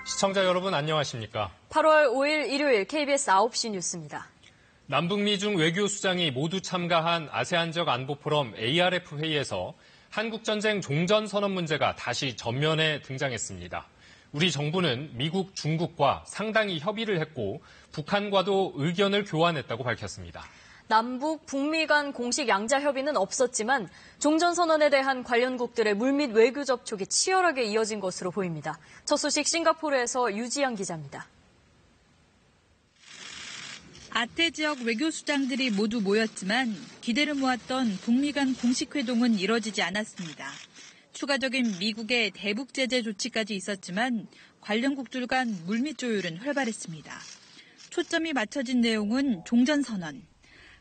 시청자 여러분 안녕하십니까? 8월 5일 일요일 KBS 9시 뉴스입니다. 남북미 중 외교수장이 모두 참가한 아세안 지역 안보포럼 ARF 회의에서 한국전쟁 종전선언 문제가 다시 전면에 등장했습니다. 우리 정부는 미국, 중국과 상당히 협의를 했고 북한과도 의견을 교환했다고 밝혔습니다. 남북, 북미 간 공식 양자 협의는 없었지만 종전선언에 대한 관련국들의 물밑 외교 접촉이 치열하게 이어진 것으로 보입니다. 첫 소식 싱가포르에서 유지영 기자입니다. 아태 지역 외교수장들이 모두 모였지만 기대를 모았던 북미 간 공식 회동은 이뤄지지 않았습니다. 추가적인 미국의 대북 제재 조치까지 있었지만 관련국들 간 물밑 조율은 활발했습니다. 초점이 맞춰진 내용은 종전선언.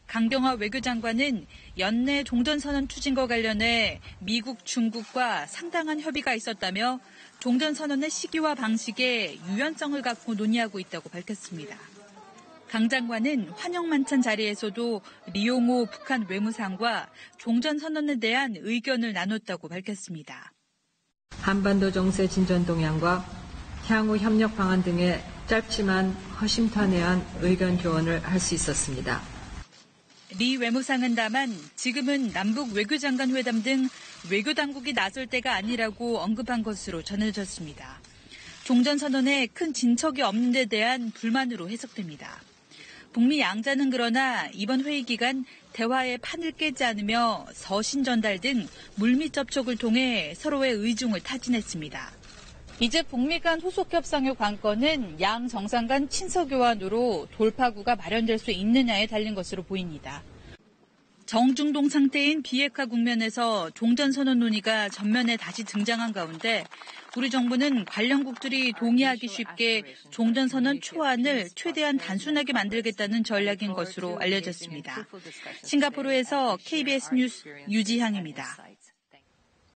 강경화 외교장관은 연내 종전선언 추진과 관련해 미국, 중국과 상당한 협의가 있었다며 종전선언의 시기와 방식에 유연성을 갖고 논의하고 있다고 밝혔습니다. 강 장관은 환영만찬 자리에서도 리용호 북한 외무상과 종전선언에 대한 의견을 나눴다고 밝혔습니다. 한반도 정세 진전 동향과 향후 협력 방안 등의 짧지만 허심탄회한 의견 교환을 할 수 있었습니다. 리 외무상은 다만 지금은 남북 외교장관 회담 등 외교당국이 나설 때가 아니라고 언급한 것으로 전해졌습니다. 종전선언에 큰 진척이 없는 데 대한 불만으로 해석됩니다. 북미 양자는 그러나 이번 회의 기간 대화의 판을 깨지 않으며 서신 전달 등 물밑 접촉을 통해 서로의 의중을 타진했습니다. 이제 북미 간 후속 협상의 관건은 양 정상 간 친서 교환으로 돌파구가 마련될 수 있느냐에 달린 것으로 보입니다. 정중동 상태인 비핵화 국면에서 종전선언 논의가 전면에 다시 등장한 가운데 우리 정부는 관련국들이 동의하기 쉽게 종전선언 초안을 최대한 단순하게 만들겠다는 전략인 것으로 알려졌습니다. 싱가포르에서 KBS 뉴스 유지향입니다.